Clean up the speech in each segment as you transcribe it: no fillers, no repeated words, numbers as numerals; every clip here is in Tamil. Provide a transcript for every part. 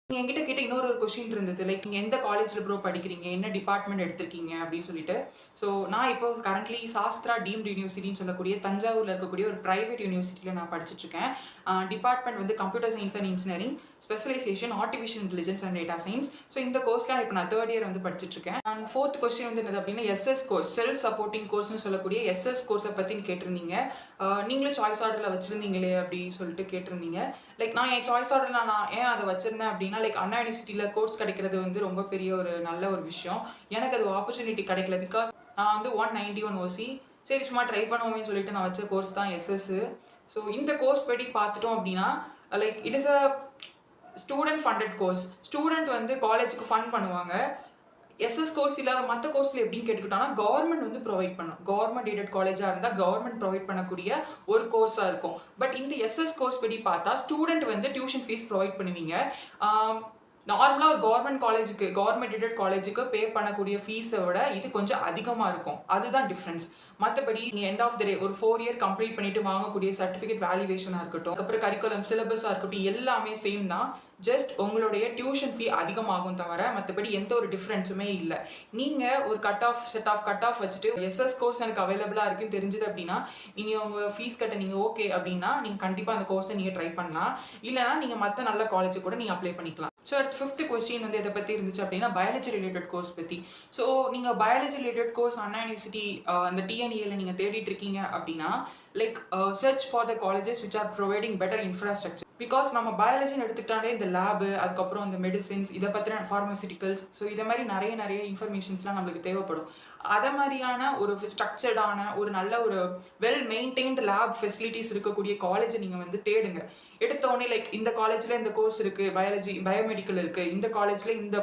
நீங்க என்கிட்ட கேட்ட இன்னொரு கொஸ்டின் இருந்தது. லைக் நீங்க எந்த காலேஜ்ல ப்ரோ படிக்கிறீங்க? என்ன டிபார்ட்மெண்ட் எடுத்திருக்கீங்க? அப்படின்னு சொல்லிட்டு. ஸோ நான் இப்போ கரண்ட்லி சாஸ்திரா டீம்டு யூனிவர்சிட்டின்னு சொல்லக்கூடிய தஞ்சாவூர்ல இருக்கக்கூடிய ஒரு பிரைவேட் யூனிவர்சிட்டியில நான் படிச்சுட்டு இருக்கேன். டிபார்ட்மெண்ட் வந்து computer science and engineering, specialisation artificial intelligence and data science. So இந்த கோர்ஸ்ல இப்போ நான் 3rd இயர் வந்து படிச்சுட்டு இருக்கேன். அண்ட் 4th கொஸ்டின் வந்து என்னது அப்படின்னா எஸ்எஸ் கோர்ஸ், செல்ஃப் சப்போர்ட்டிங் கோர்ஸ்னு சொல்லக்கூடிய எஸ்எஸ் கோர்ஸை பத்தி கேட்டிருந்தீங்க. நீங்களும் சாய்ஸ் ஆர்டர்ல வச்சிருந்தீங்களே அப்படி சொல்லிட்டு கேட்டிருந்தீங்க. லைக் நான் என் சாய்ஸ் ஆர்டர்ல நான் ஏன் அதை வச்சிருந்தேன் அப்படின்னா, லைக் அண்ணா யூனிவர்சிட்டியில கோர்ஸ் கிடைக்கிறது வந்து ரொம்ப பெரிய ஒரு நல்ல ஒரு விஷயம். எனக்கு அது ஆப்பர்ச்சுனிட்டி கிடைக்கல. பிகாஸ் நான் வந்து 191 ஓசி. சரி சும்மா ட்ரை பண்ணுவோமேன்னு சொல்லிட்டு நான் வச்ச கோர்ஸ் தான் எஸ்எஸ். ஸோ இந்த கோர்ஸ் படி பார்த்துட்டோம் அப்படின்னா, like it is a student funded course. Student வந்து காலேஜுக்கு ஃபண்ட் பண்ணுவாங்க. எஸ்எஸ் கோர்ஸ் இல்லாத மற்ற கோர்ஸ்ல எப்படின்னு கேட்டுக்கிட்டோம்னா, கவர்மெண்ட் வந்து ப்ரொவைட் பண்ணும். கவர்மெண்ட் எய்டட் காலேஜா இருந்தா கவர்மெண்ட் ப்ரொவைட் பண்ணக்கூடிய ஒரு கோர்ஸா இருக்கும். பட் இந்த எஸ்எஸ் கோர்ஸ் படி பார்த்தா ஸ்டூடெண்ட் வந்து டியூஷன் ஃபீஸ் ப்ரொவைட் பண்ணுவீங்க. நார்மலா ஒரு கவர்மெண்ட் காலேஜுக்கு, கவர்மெண்ட் எய்டட் காலேஜுக்கு பே பண்ணக்கூடிய ஃபீஸை விட இது கொஞ்சம் அதிகமா இருக்கும். அதுதான் டிஃபரன்ஸ். மற்றபடி நீங்க எண்ட் ஆஃப் த டே ஒரு 4 இயர் கம்ப்ளீட் பண்ணிட்டு வாங்கக்கூடிய சர்டிஃபிகேட் வேல்யூவேஷனா இருக்கட்டும், அதுக்கப்புறம் கரிக்குலம் சிலபஸா இருக்கட்டும், எல்லாமே சேம் தான். ஜஸ்ட் உங்களுடைய டியூஷன் ஃபீ அதிகமாகும் தவிர மற்றபடி எந்த ஒரு டிஃப்ரென்ஸுமே இல்லை. நீங்கள் ஒரு செட் ஆஃப் கட் ஆஃப் வச்சுட்டு எஸ்எஸ் கோர்ஸ் எனக்கு அவைலபிளாக இருக்குன்னு தெரிஞ்சது அப்படின்னா, நீங்கள் உங்கள் ஃபீஸ் கட்ட நீங்கள் ஓகே அப்படின்னா நீங்கள் கண்டிப்பாக அந்த கோர்ஸை நீங்கள் ட்ரை பண்ணலாம். இல்லைனா நீங்கள் மற்ற நல்ல காலேஜ் கூட நீங்கள் அப்ளை பண்ணிக்கலாம். ஸோ அடுத்து 5th கொஸ்டின் வந்து எதை பற்றி இருந்துச்சு அப்படின்னா, பயாலஜி ரிலேட்டட் கோர்ஸ் பற்றி. ஸோ நீங்கள் biology related course Anna university அந்த டிஎன்இஏல நீங்கள் தேடிட்டு இருக்கீங்க அப்படின்னா, like search for the colleges which are providing better infrastructure. Because நம்ம பயாலஜின்னு எடுத்துக்கிட்டாலே இந்த லேபு, அதுக்கப்புறம் இந்த மெடிசின்ஸ், இதை பற்றின ஃபார்மசிட்டிக்கல்ஸ், ஸோ இதை மாதிரி நிறைய இன்ஃபர்மேஷன்ஸ்லாம் நம்மளுக்கு தேவைப்படும். அதை மாதிரியான ஒரு ஸ்ட்ரக்சர்டான ஒரு நல்ல ஒரு வெல் மெயின்டைன்டு லேப் ஃபெசிலிட்டிஸ் இருக்கக்கூடிய காலேஜை நீங்கள் வந்து தேடுங்க. எடுத்தோடனே லைக் இந்த காலேஜில் இந்த கோர்ஸ் இருக்குது, பயோமெடிக்கல் இருக்குது, இந்த காலேஜில் இந்த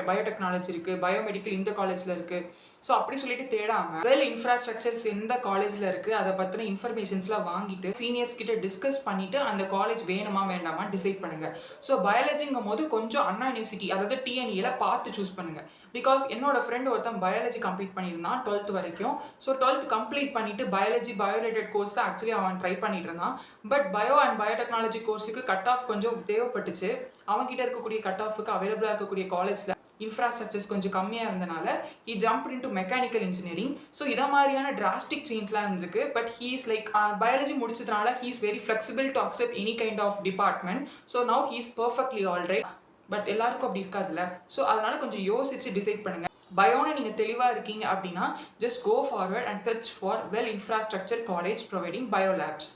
பயோடெக்னாலஜி இருக்குது, பயோமெடிக்கல் இந்த காலேஜில் இருக்குது. ஸோ அப்படி சொல்லிட்டு தேடாமல் வெல் இன்ஃப்ராஸ்ட்ரக்சர்ஸ் எந்த காலேஜில் இருக்குது அதை பற்றின இன்ஃபர்மேஷன்ஸ்லாம் வாங்கிட்டு சீனியர்ஸ் கிட்ட டிஸ்கஸ் பண்ணிவிட்டு அந்த காலேஜ் வேணுமா வேண்டாமா டிசைட் பண்ணுங்கள். ஸோ பயாலஜிங்கும் போது கொஞ்சம் அண்ணா யூனிவர்சிட்டி அதாவது டிஎன்இல பார்த்து சூஸ் பண்ணுங்கள். பிகாஸ் என்னோட ஃப்ரெண்ட் ஒருத்தன் பயாலஜி கம்ப்ளீட் பண்ணியிருந்தான் 12th வரைக்கும். ஸோ 12th கம்ப்ளீட் பண்ணிட்டு பயாலஜி பயோரிலேட்டட் கோர்ஸ் தான் ஆக்சுவலி அவன் ட்ரை பண்ணிட்டு இருந்தான். பட் பயோ அண்ட் பயோடெக்னாலஜி கோர்ஸுக்கு கட் ஆஃப் கொஞ்சம் தேவைப்பட்டுச்சு. அவன்கிட்ட இருக்கக்கூடிய கட் ஆஃபுக்கு அவைலபிளாக இருக்கக்கூடிய காலேஜில் இன்ஃப்ராஸ்ட்ரக்சர்ஸ் கொஞ்சம் கம்மியாக இருந்தனால he jump into mechanical engineering. So இதை மாதிரியான டிராஸ்டிக் சேஞ்ச்லாம் இருந்திருக்கு. But he is like biology முடிச்சதுனால he is very flexible to accept any kind of department. So now he is perfectly alright. But எல்லாருக்கும் அப்படி இருக்காதுல்ல. ஸோ அதனால கொஞ்சம் யோசிச்சு டிசைட் பண்ணுங்க. பயோன்னு நீங்கள் தெளிவாக இருக்கீங்க அப்படின்னா just go forward and search for well infrastructure college providing bio labs.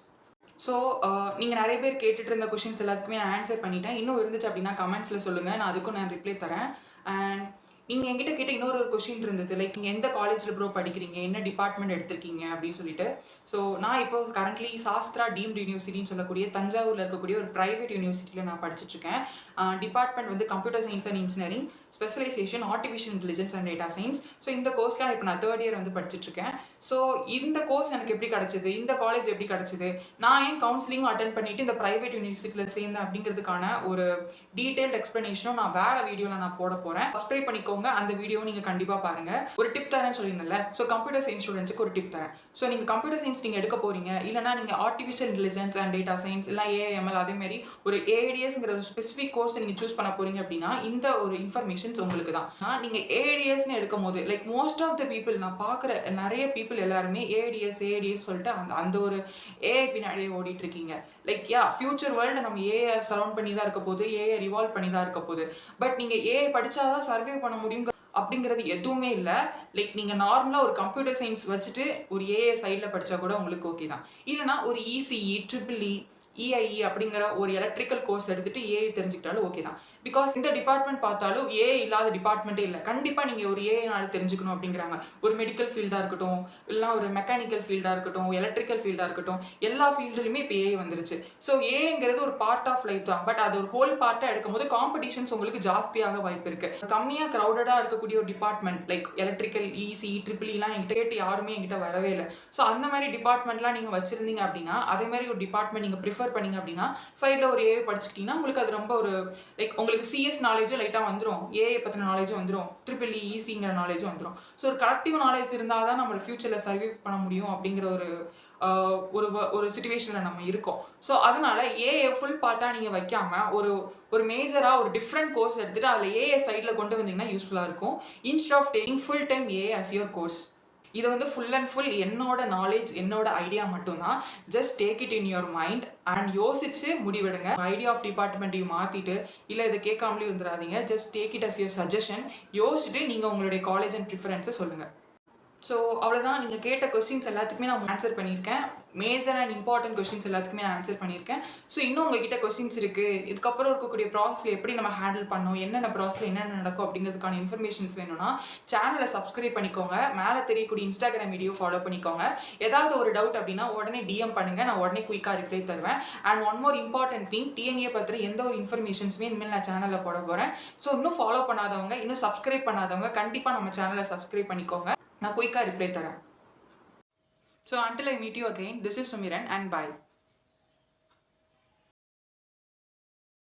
So நீங்கள் நிறைய பேர் கேட்டுட்டு இருந்த கொஷின்ஸ் எல்லாத்துக்குமே நான் ஆன்சர் பண்ணிட்டேன். இன்னும் இருந்துச்சு அப்படின்னா கமெண்ட்ஸில் சொல்லுங்கள், நான் அதுக்கும் நான் ரிப்ளை தரேன். அண்ட் நீங்கள் என்கிட்ட கேட்ட இன்னொரு கொஷின் இருந்தது. லைக் நீங்கள் எந்த காலேஜில் ப்ரோ படிக்கிறீங்க, என்ன டிபார்ட்மெண்ட் எடுத்திருக்கீங்க அப்படின்னு சொல்லிட்டு. ஸோ நான் இப்போ கரண்ட்லி சாஸ்திரா டீம்டு யூனிவர்சிட்டின்னு சொல்லக்கூடிய தஞ்சாவூரில் இருக்கக்கூடிய ஒரு பிரைவேட் யூனிவர்சிட்டியில் நான் படிச்சுட்டு இருக்கேன். டிபார்ட்மெண்ட் வந்து computer science and engineering, specialisation artificial intelligence and data science. So இந்த கோர்ஸ்லாம் இப்போ நான் 3rd இயர் வந்து படிச்சுட்டு இருக்கேன். ஸோ இந்த கோர்ஸ் எனக்கு எப்படி கிடச்சிது, இந்த காலேஜ் எப்படி கிடச்சிது, நான் ஏன் கவுன்சிலிங்கும் அட்டென்ட் பண்ணிட்டு இந்த பிரைவேட் யூனிவர்சிட்டியில் சேர்ந்தேன் அப்படிங்கிறதுக்கான ஒரு டீடைல்டு எக்ஸ்பிளனேஷனும் நான் வேற வீடியோவில் நான் போட போகிறேன். சப்ஸ்கிரைப் பண்ணிக்கோங்க. அந்த வீடியோ நீங்கள் கண்டிப்பாக பாருங்க. ஒரு டிப் தரேன்னு சொல்லியிருந்தேன்ல. ஸோ கம்ப்யூட்டர் சயின்ஸ் ஸ்டூடெண்ட்ஸுக்கு ஒரு டிப் தரேன். ஸோ நீங்கள் கம்ப்யூட்டர் சயின்ஸ் நீங்கள் எடுக்க போறீங்க, இல்லைனா நீங்கள் artificial intelligence and data science இல்லை ஏஐஎம்எல் அதேமாரி ஒரு ஏடிஎஸ்ங்கிற ஒரு ஸ்பெசிஃபிக் கோர்ஸ் நீங்கள் சூஸ் பண்ண போறீங்க அப்படின்னா இந்த ஒரு இன்ஃபர்மேஷன்ஸ் உங்களுக்கு தான். நீங்கள் ஏடிஎஸ்ன்னு எடுக்கும் போது like most of the people நான் பார்க்குற நிறைய பீப்புள் எல்லாருமே ஏடிஎஸ் சொல்லிட்டு அந்த ஒரு ஏஐ பின்னாடியே ஓடிட்டு இருக்கீங்க. லைக் ஃபியூச்சர் வேர்ல்டு நம்ம ஏஐ சரௌண்ட் பண்ணி தான் இருக்க போகுது, ஏஐ ரிவால்வ் பண்ணி தான் இருக்க போகுது. பட் நீங்கள் ஏஐ படிச்சாதான் சர்வே பண்ண முடியும் அப்படிங்கிறது எதுவுமே இல்லை. லைக் நீங்கள் நார்மலாக ஒரு கம்ப்யூட்டர் சயின்ஸ் வச்சுட்டு ஒரு ஏஐ சைடில் படித்தா கூட உங்களுக்கு ஓகே தான். இல்லைனா ஒரு இசிஇ, ட்ரிபிள்இ, இஐஇ அப்படிங்கிற ஒரு எலக்ட்ரிக்கல் கோர்ஸ் எடுத்துட்டு ஏஐ தெரிஞ்சுக்கிட்டாலும் ஓகே தான். பிகாஸ் இந்த டிபார்ட்மெண்ட் பார்த்தாலும் ஏஐ இல்லாத டிபார்ட்மெண்ட்டே இல்லை. கண்டிப்பாக நீங்கள் ஒரு ஏஐனால தெரிஞ்சுக்கணும் அப்படிங்கிறாங்க. ஒரு மெடிக்கல் ஃபீல்டாக இருக்கட்டும், இல்லைனா ஒரு மெக்கானிக்கல் ஃபீல்டாக இருக்கட்டும், எலக்ட்ரிக்கல் ஃபீல்டாக இருக்கட்டும், எல்லா ஃபீல்டுலையுமே இப்போ ஏஐ வந்துருச்சு. ஸோ ஏஐங்கிறது ஒரு பார்ட் ஆஃப் லைஃப் தான். பட் அது ஒரு ஹோல் பார்ட்டாக எடுக்கும்போது காம்படிஷன்ஸ் உங்களுக்கு ஜாஸ்தியாக வாய்ப்பு இருக்குது. கம்மியாக க்ரௌடடாக இருக்கக்கூடிய ஒரு டிபார்ட்மெண்ட் லைக் எலக்ட்ரிக்கல், இசி, ட்ரிபிள்இலாம் என்கிட்ட கேட்டு யாருமே என்கிட்ட வரவே இல்லை. ஸோ அந்த மாதிரி டிபார்ட்மெண்ட்லாம் நீங்கள் வச்சுருந்தீங்க அப்படின்னா அதே மாதிரி ஒரு டிபார்ட்மெண்ட் நீங்கள் ப்ரிஃபர் ப்ரிஃபர் பண்ணீங்க அப்படின்னா சைடில் ஒரு ஏஐ படிச்சுக்கிட்டீங்கன்னா உங்களுக்கு அது ரொம்ப ஒரு லைக் உங்களுக்கு சிஎஸ் நாலேஜும் லைட்டாக வந்துடும், ஏஐ பற்றின நாலேஜும் வந்துடும், ட்ரிபிள் இசிங்கிற நாலேஜும் வந்துடும். ஸோ ஒரு கலெக்டிவ் நாலேஜ் இருந்தால் தான் நம்ம ஃபியூச்சரில் சர்வே பண்ண முடியும் அப்படிங்கிற ஒரு சுச்சுவேஷனில் நம்ம இருக்கோம். ஸோ அதனால ஏஐ ஃபுல் பார்ட்டாக நீங்கள் வைக்காமல் ஒரு மேஜராக ஒரு டிஃப்ரெண்ட் கோர்ஸ் எடுத்துகிட்டு அதில் ஏஐ சைடில் கொண்டு வந்தீங்கன்னா யூஸ்ஃபுல்லாக இருக்கும். Instead of taking full time AI as your course. இது வந்து ஃபுல் அண்ட் ஃபுல் என்னோட நாலேஜ், என்னோட ஐடியா மட்டும்தான். Just take it in your mind and யோசிச்சு முடிவெடுங்க. ஐடியா ஆஃப் டிபார்ட்மெண்ட்டையும் மாற்றிட்டு இல்லை இதை கேட்காமலே இருந்துடாதீங்க. Just take it as your suggestion. யோசிச்சுட்டு நீங்கள் உங்களுடைய காலேஜ் அண்ட் ப்ரிஃபரன்ஸை சொல்லுங்கள். ஸோ அவ்வளோதான். நீங்கள் கேட்ட கொஸ்டின்ஸ் எல்லாத்துக்குமே நான் ஆன்சர் பண்ணியிருக்கேன். மேஜர் அண்ட் இம்பார்ட்டன்ட் கொஸ்டின்ஸ் எல்லாத்துக்குமே நான் ஆன்சர் பண்ணியிருக்கேன். ஸோ இன்னும் உங்ககிட்ட கொஸ்டின்ஸ் இருக்குது, இதுக்கப்புறம் இருக்கக்கூடிய ப்ராசஸில் எப்படி நம்ம ஹேண்டில் பண்ணணும், என்னென்ன ப்ராசஸில் என்னென்ன நடக்கும் அப்படிங்கிறதுக்கான இன்ஃபர்மேஷன்ஸ் வேணும்னா சேனலை சப்ஸ்கிரைப் பண்ணிக்கோங்க. மேலே தெரியக்கூடிய இன்ஸ்டாகிராம் வீடியோ ஃபாலோ பண்ணிக்கோங்க. ஏதாவது ஒரு டவுட் அப்படின்னா உடனே டிஎம் பண்ணுங்கள், நான் உடனே குயிக்காக ரிப்ளை தருவேன். And one more important thing, DNA பற்றி எந்த ஒரு இன்ஃபர்மேஷன்ஸுமே இனிமேல் நான் சேனலில் போட போகிறேன். ஸோ இன்னும் ஃபாலோ பண்ணாதவங்க, இன்னும் சப்ஸ்கிரைப் பண்ணாதவங்க கண்டிப்பாக நம்ம சேனலை சப்ஸ்கிரைப் பண்ணிக்கோங்க. நான் குயிக்காக ரிப்ளை தரேன். So until I meet you again, this is Sumiran and bye.